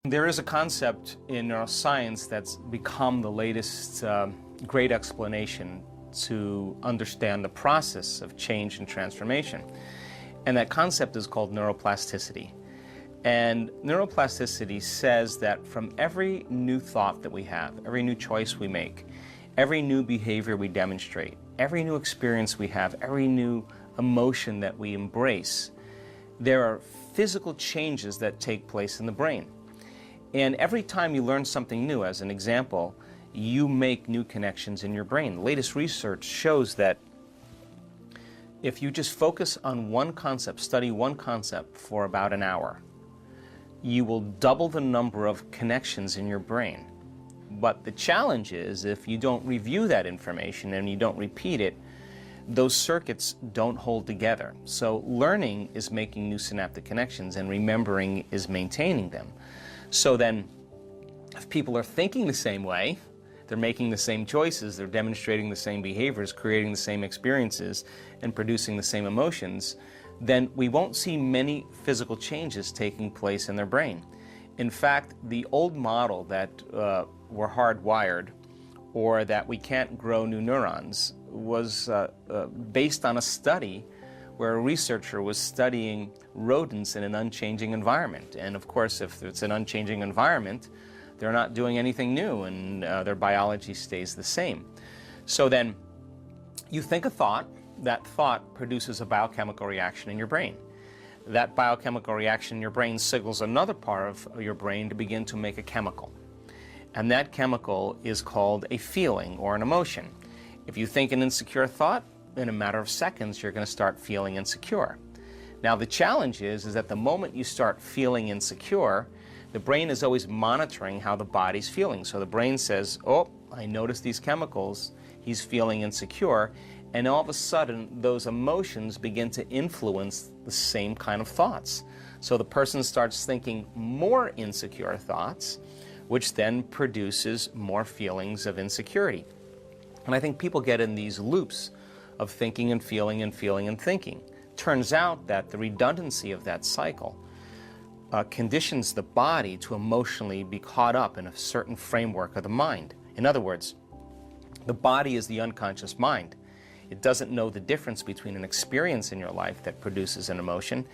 There is a concept in neuroscience that's become the latest great explanation to understand the process of change and transformation. And that concept is called neuroplasticity. And neuroplasticity says that from every new thought that we have, every new choice we make, every new behavior we demonstrate, every new experience we have, every new emotion that we embrace, there are physical changes that take place in the brain. And every time you learn something new, as an example, you make new connections in your brain. The latest research shows that if you just focus on one concept, study one concept for about an hour, you will double the number of connections in your brain. But the challenge is, if you don't review that information and you don't repeat it, those circuits don't hold together. So learning is making new synaptic connections, and remembering is maintaining them. So then, if people are thinking the same way, they're making the same choices, they're demonstrating the same behaviors, creating the same experiences, and producing the same emotions, then we won't see many physical changes taking place in their brain. In fact, the old model that we're hardwired, or that we can't grow new neurons, was based on a study where a researcher was studying rodents in an unchanging environment. And of course, if it's an unchanging environment, they're not doing anything new, and their biology stays the same. So then, you think a thought, that thought produces a biochemical reaction in your brain. That biochemical reaction in your brain signals another part of your brain to begin to make a chemical. And that chemical is called a feeling or an emotion. If you think an insecure thought, in a matter of seconds, you're going to start feeling insecure. Now, the challenge is that the moment you start feeling insecure, the brain is always monitoring how the body's feeling. So the brain says, oh, I noticed these chemicals, he's feeling insecure, and all of a sudden, those emotions begin to influence the same kind of thoughts. So the person starts thinking more insecure thoughts, which then produces more feelings of insecurity. And I think people get in these loops of thinking and feeling and feeling and thinking. Turns out that the redundancy of that cycle conditions the body to emotionally be caught up in a certain framework of the mind. In other words, the body is the unconscious mind. It doesn't know the difference between an experience in your life that produces an emotion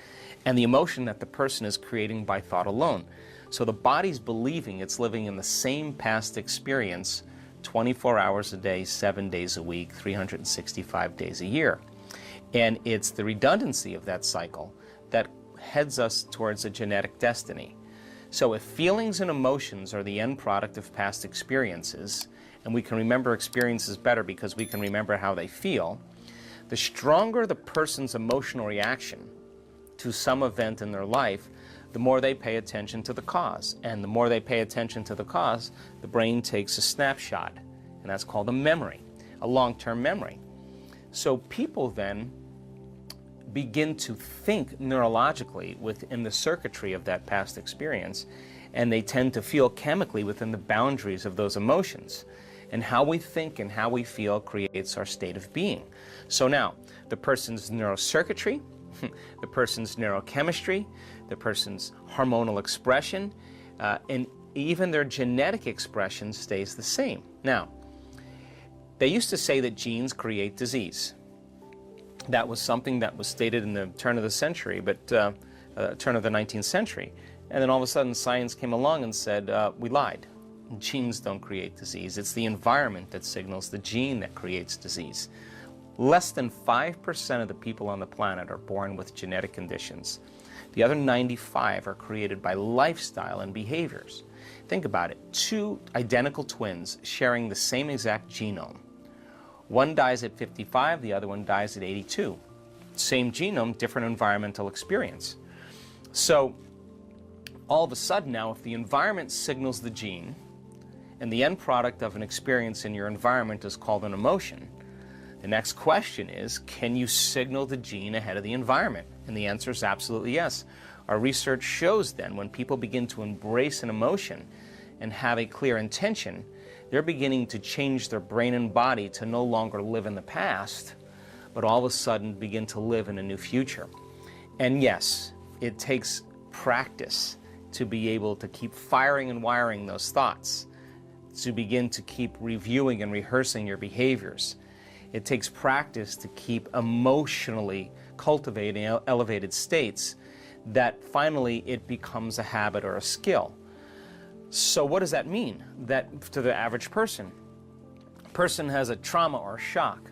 and the emotion that the person is creating by thought alone. So the body's believing it's living in the same past experience 24 hours a day, 7 days a week, 365 days a year. And it's the redundancy of that cycle that heads us towards a genetic destiny. So if feelings and emotions are the end product of past experiences, and we can remember experiences better because we can remember how they feel, the stronger the person's emotional reaction to some event in their life, the more they pay attention to the cause. And the more they pay attention to the cause, the brain takes a snapshot. And that's called a memory, a long-term memory. So people then begin to think neurologically within the circuitry of that past experience, and they tend to feel chemically within the boundaries of those emotions. And how we think and how we feel creates our state of being. So now, the person's neurocircuitry, the person's neurochemistry, the person's hormonal expression, and even their genetic expression stays the same. Now, they used to say that genes create disease. That was something that was stated in the turn of the century, but turn of the 19th century. And then all of a sudden science came along and said, we lied. Genes don't create disease. It's the environment that signals the gene that creates disease. Less than 5% of the people on the planet are born with genetic conditions. The other 95 are created by lifestyle and behaviors. Think about it. Two identical twins sharing the same exact genome. One dies at 55, the other one dies at 82. Same genome, different environmental experience. So all of a sudden now, if the environment signals the gene, and the end product of an experience in your environment is called an emotion, the next question is, can you signal the gene ahead of the environment? And the answer is absolutely yes. Our research shows then when people begin to embrace an emotion and have a clear intention, they're beginning to change their brain and body to no longer live in the past, but all of a sudden begin to live in a new future. And yes, it takes practice to be able to keep firing and wiring those thoughts, to begin to keep reviewing and rehearsing your behaviors. It takes practice to keep emotionally cultivating elevated states that finally it becomes a habit or a skill. So what does that mean that to the average person? A person has a trauma or shock.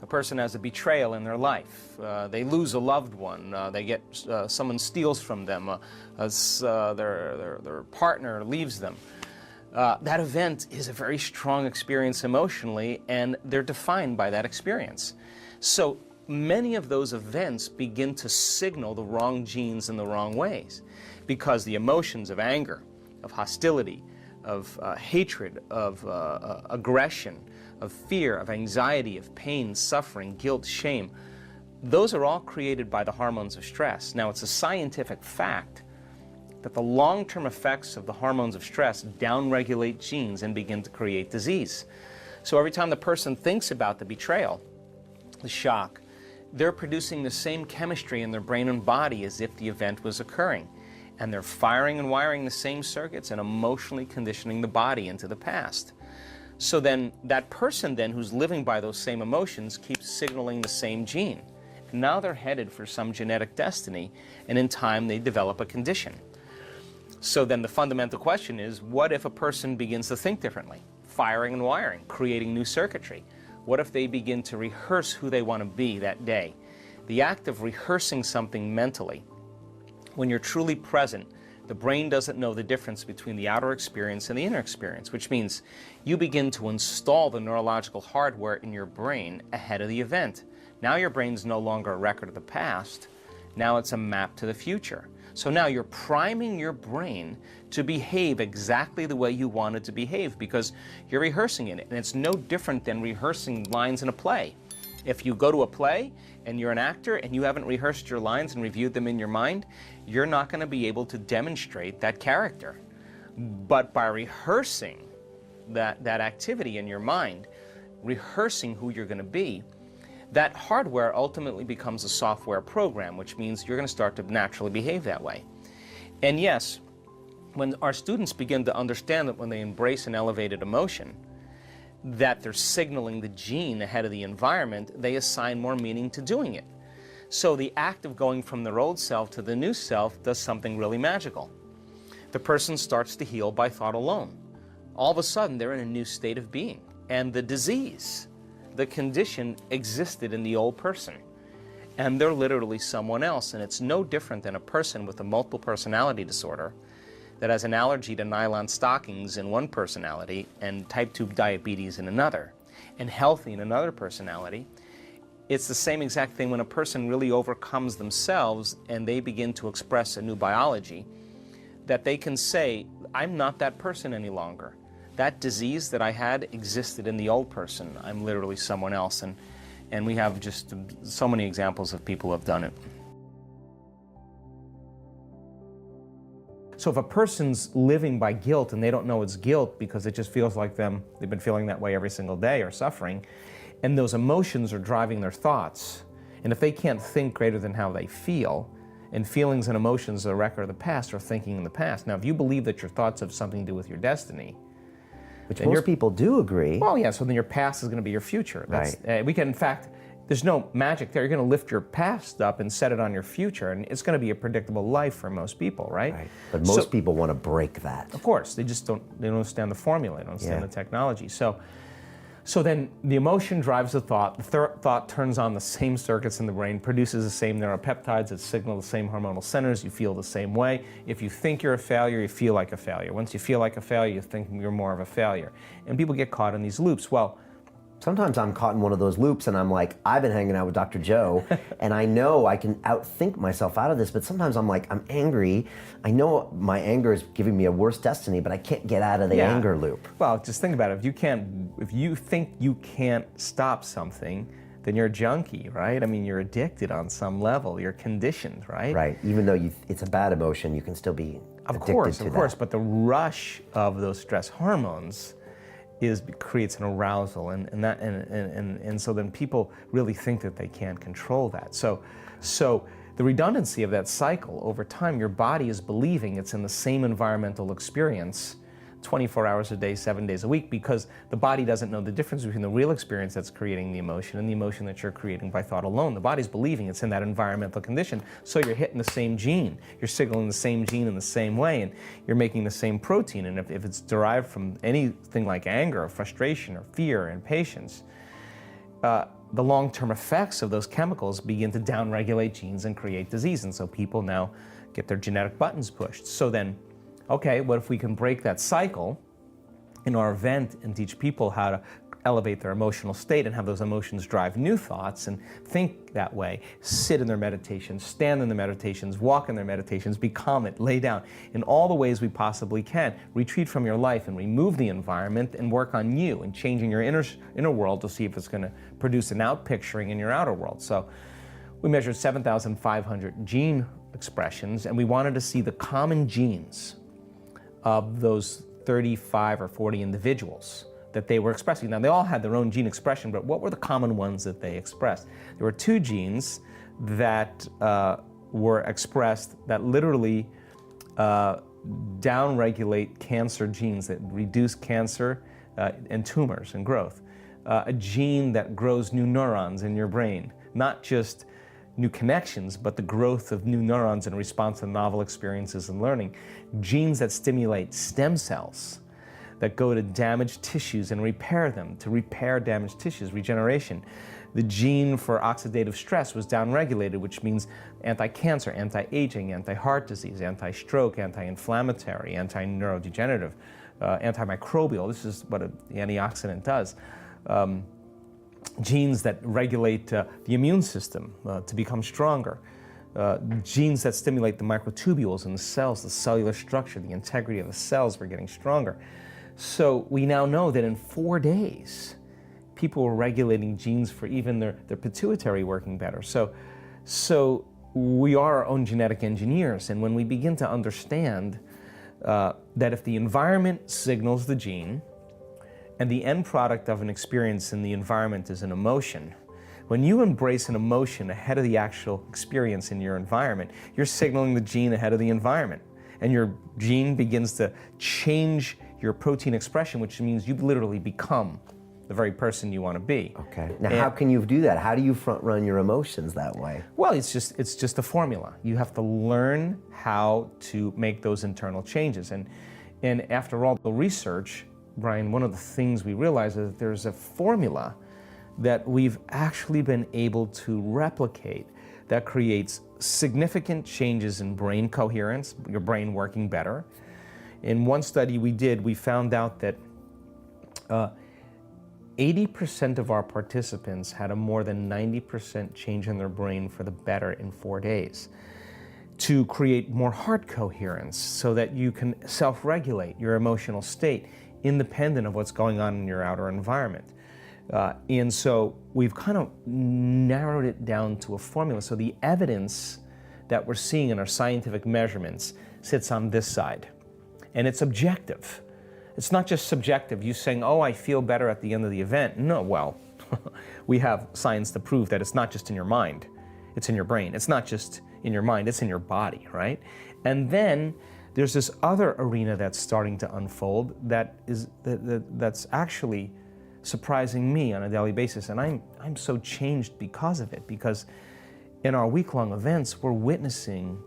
A person has a betrayal in their life. They lose a loved one. They get someone steals from them. Their partner leaves them. That event is a very strong experience emotionally, and they're defined by that experience. So many of those events begin to signal the wrong genes in the wrong ways, because the emotions of anger, of hostility, of hatred, of aggression, of fear, of anxiety, of pain, suffering, guilt, shame, those are all created by the hormones of stress. Now, it's a scientific fact that the long-term effects of the hormones of stress downregulate genes and begin to create disease. So every time the person thinks about the betrayal, the shock, they're producing the same chemistry in their brain and body as if the event was occurring. And they're firing and wiring the same circuits and emotionally conditioning the body into the past. So then that person then who's living by those same emotions keeps signaling the same gene. And now they're headed for some genetic destiny, and in time they develop a condition. So then the fundamental question is, what if a person begins to think differently? Firing and wiring, creating new circuitry. What if they begin to rehearse who they want to be that day? The act of rehearsing something mentally, when you're truly present, the brain doesn't know the difference between the outer experience and the inner experience, which means you begin to install the neurological hardware in your brain ahead of the event. Now your brain's no longer a record of the past, now it's a map to the future. So now you're priming your brain to behave exactly the way you want it to behave because you're rehearsing it. And it's no different than rehearsing lines in a play. If you go to a play and you're an actor and you haven't rehearsed your lines and reviewed them in your mind, you're not going to be able to demonstrate that character. But by rehearsing that activity in your mind, rehearsing who you're going to be, that hardware ultimately becomes a software program, which means you're going to start to naturally behave that way. And yes, when our students begin to understand that when they embrace an elevated emotion, that they're signaling the gene ahead of the environment, they assign more meaning to doing it. So the act of going from their old self to the new self does something really magical. The person starts to heal by thought alone. All of a sudden, they're in a new state of being. And the disease, the condition, existed in the old person. And they're literally someone else. And it's no different than a person with a multiple personality disorder that has an allergy to nylon stockings in one personality and type 2 diabetes in another, and healthy in another personality. It's the same exact thing when a person really overcomes themselves and they begin to express a new biology, that they can say, I'm not that person any longer. That disease that I had existed in the old person. I'm literally someone else. And we have just so many examples of people who have done it. So if a person's living by guilt and they don't know it's guilt because it just feels like they've been feeling that way every single day or suffering, and those emotions are driving their thoughts, and if they can't think greater than how they feel, and feelings and emotions are a record of the past or thinking in the past. Now, if you believe that your thoughts have something to do with your destiny, which most people do agree. Well, yeah, so then your past is going to be your future. Right. We can, in fact, there's no magic there. You're going to lift your past up and set it on your future, and it's going to be a predictable life for most people, right? Right. But most people want to break that. Of course, they don't understand the formula, they don't understand the technology. So then the emotion drives the thought. The thought turns on the same circuits in the brain, produces the same neuropeptides that signal the same hormonal centers. You feel the same way. If you think you're a failure, you feel like a failure. Once you feel like a failure, you think you're more of a failure. And people get caught in these loops. Well, sometimes I'm caught in one of those loops and I'm like, I've been hanging out with Dr. Joe and I know I can outthink myself out of this, but sometimes I'm like, I'm angry. I know my anger is giving me a worse destiny, but I can't get out of the anger loop. Well, just think about it. If you think you can't stop something, then you're a junkie, right? I mean, you're addicted on some level. You're conditioned, right? Right. Even though it's a bad emotion, you can still be addicted to that. Of course, but the rush of those stress hormones creates an arousal, and so then people really think that they can't control that. So the redundancy of that cycle over time, your body is believing it's in the same environmental experience 24 hours a day, 7 days a week, because the body doesn't know the difference between the real experience that's creating the emotion and the emotion that you're creating by thought alone. The body's believing it's in that environmental condition, so you're hitting the same gene. You're signaling the same gene in the same way, and you're making the same protein. And if it's derived from anything like anger or frustration or fear or impatience, the long-term effects of those chemicals begin to downregulate genes and create disease. And so people now get their genetic buttons pushed. So then, okay, what if we can break that cycle in our event and teach people how to elevate their emotional state and have those emotions drive new thoughts and think that way, sit in their meditations, stand in their meditations, walk in their meditations, be calm, lay down in all the ways we possibly can, retreat from your life and remove the environment and work on you and changing your inner world to see if it's going to produce an out picturing in your outer world. So we measured 7,500 gene expressions, and we wanted to see the common genes of those 35 or 40 individuals that they were expressing. Now, they all had their own gene expression, but what were the common ones that they expressed? There were 2 genes that were expressed that literally downregulate cancer genes, that reduce cancer and tumors and growth. A gene that grows new neurons in your brain, not just new connections, but the growth of new neurons in response to novel experiences and learning. Genes that stimulate stem cells, that go to damaged tissues and repair them, to repair damaged tissues, regeneration. The gene for oxidative stress was downregulated, which means anti-cancer, anti-aging, anti-heart disease, anti-stroke, anti-inflammatory, anti-neurodegenerative, antimicrobial. This is what the antioxidant does. Genes that regulate the immune system to become stronger. Genes that stimulate the microtubules in the cells, the cellular structure, the integrity of the cells were getting stronger. So we now know that in 4 days, people were regulating genes for even their pituitary working better. So we are our own genetic engineers, and when we begin to understand that if the environment signals the gene, and the end product of an experience in the environment is an emotion, when you embrace an emotion ahead of the actual experience in your environment, you're signaling the gene ahead of the environment. And your gene begins to change your protein expression, which means you literally become the very person you want to be. Okay. Now, how can you do that? How do you front run your emotions that way? Well, it's just a formula. You have to learn how to make those internal changes. And after all the research, Brian, one of the things we realize is that there's a formula that we've actually been able to replicate that creates significant changes in brain coherence, your brain working better. In one study we did, we found out that 80% of our participants had a more than 90% change in their brain for the better in 4 days, to create more heart coherence so that you can self-regulate your emotional state independent of what's going on in your outer environment. And so we've kind of narrowed it down to a formula. So the evidence that we're seeing in our scientific measurements sits on this side. And it's objective. It's not just subjective. You saying, oh, I feel better at the end of the event. No, well, we have science to prove that it's not just in your mind. It's in your brain. It's not just in your mind. It's in your body, right? And then there's this other arena that's starting to unfold that's actually surprising me on a daily basis, and I'm so changed because of it, because in our week-long events we're witnessing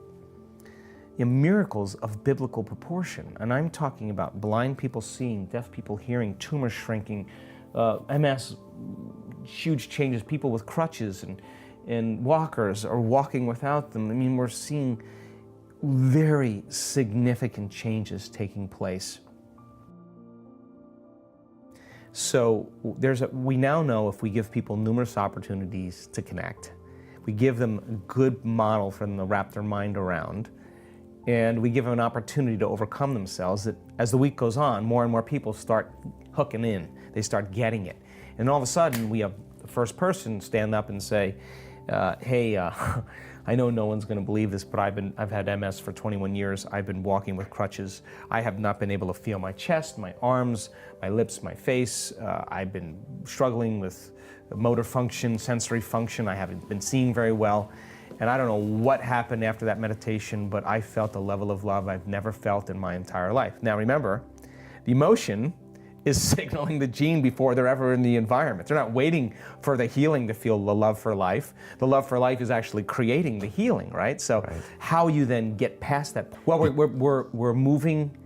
miracles of biblical proportion, and I'm talking about blind people seeing, deaf people hearing, tumors shrinking, MS, huge changes, people with crutches and walkers or walking without them. I mean, we're seeing very significant changes taking place. So we now know if we give people numerous opportunities to connect, we give them a good model for them to wrap their mind around, and we give them an opportunity to overcome themselves, that as the week goes on, more and more people start hooking in, they start getting it. And all of a sudden, we have the first person stand up and say, hey, I know no one's going to believe this, but I've had MS for 21 years. I've been walking with crutches. I have not been able to feel my chest, my arms, my lips, my face. I've been struggling with motor function, sensory function. I haven't been seeing very well. And I don't know what happened after that meditation, but I felt a level of love I've never felt in my entire life. Now remember, the emotion is signaling the gene before they're ever in the environment. They're not waiting for the healing to feel the love for life. The love for life is actually creating the healing, right? So how you then get past that? Well, we're moving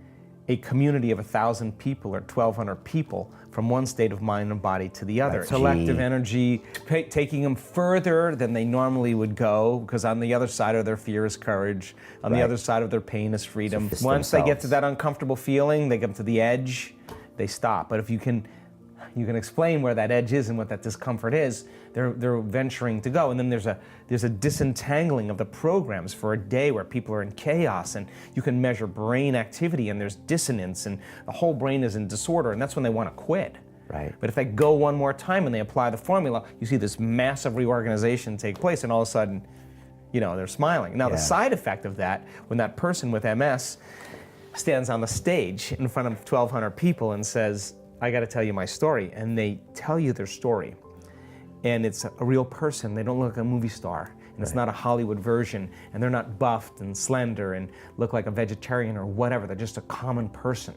a community of 1,000 people or 1,200 people from one state of mind and body to the other. Collective energy, taking them further than they normally would go, because on the other side of their fear is courage. On the other side of their pain is freedom. Once they get to that uncomfortable feeling, they get to the edge, they stop. But if you can explain where that edge is and what that discomfort is, they're venturing to go. And then there's a disentangling of the programs for a day where people are in chaos, and you can measure brain activity, and there's dissonance, and the whole brain is in disorder, and that's when they want to quit. Right. But if they go one more time and they apply the formula, you see this massive reorganization take place, and all of a sudden, they're smiling. Now, the side effect of that, when that person with MS stands on the stage in front of 1,200 people and says, I got to tell you my story, and they tell you their story, and it's a real person. They don't look like a movie star, and it's not a Hollywood version, and they're not buffed and slender and look like a vegetarian or whatever. They're just a common person,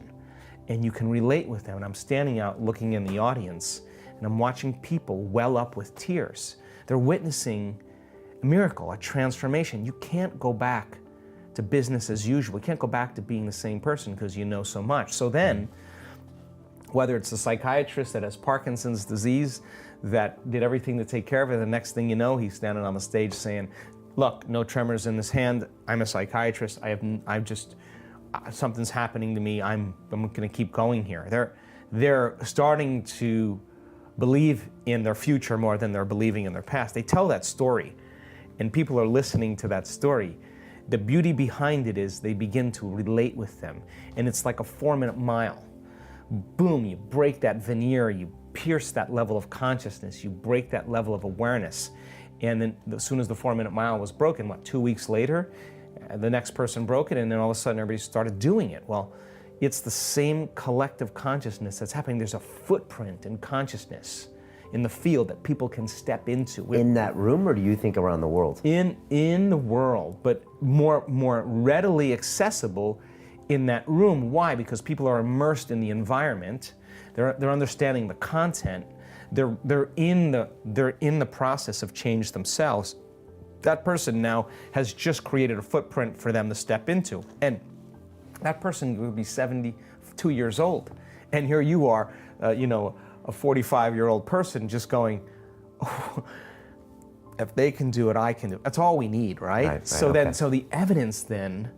and you can relate with them. And I'm standing out looking in the audience, and I'm watching people well up with tears. They're witnessing a miracle, a transformation. You can't go back to business as usual. You can't go back to being the same person because you know so much. So then, whether it's a psychiatrist that has Parkinson's disease that did everything to take care of it, the next thing you know, he's standing on the stage saying, look, no tremors in this hand. I'm a psychiatrist. Something's happening to me. I'm going to keep going here. They're starting to believe in their future more than they're believing in their past. They tell that story, and people are listening to that story. The beauty behind it is they begin to relate with them, and it's like a 4-minute mile. Boom, you break that veneer, you pierce that level of consciousness, you break that level of awareness. And then as soon as the 4-minute mile was broken, 2 weeks later, the next person broke it, and then all of a sudden everybody started doing it. Well, it's the same collective consciousness that's happening. There's a footprint in consciousness in the field that people can step into. In that room, or do you think around the world? In the world, but more readily accessible in that room. Why? Because people are immersed in the environment. They're understanding the content. They're in the process of change themselves. That person now has just created a footprint for them to step into, and that person would be 72 years old, and here you are, a 45-year-old person just going, oh, if they can do it, I can do it. That's all we need, right? So the evidence then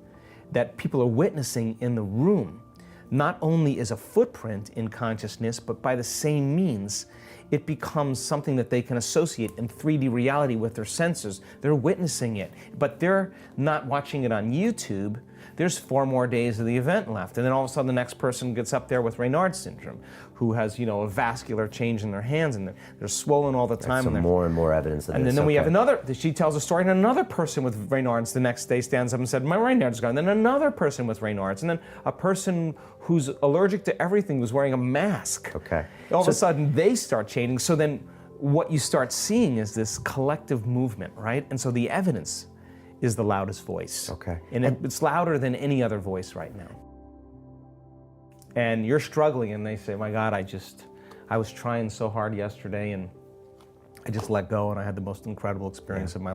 that people are witnessing in the room not only is a footprint in consciousness, but by the same means, it becomes something that they can associate in 3D reality with their senses. They're witnessing it, but they're not watching it on YouTube. There's 4 more days of the event left, and then all of a sudden the next person gets up there with Raynaud's syndrome, who has a vascular change in their hands, and they're swollen all the time. Some more and more evidence of this. And then we have another. She tells a story, and another person with Raynaud's the next day stands up and said, "My Raynaud's gone." And then another person with Raynaud's, and then a person who's allergic to everything was wearing a mask. Okay. All of a sudden they start changing. So then what you start seeing is this collective movement, right? And so the evidence is the loudest voice. Okay. And it's louder than any other voice right now. And you're struggling, and they say, my God, I was trying so hard yesterday, and I just let go, and I had the most incredible experience of my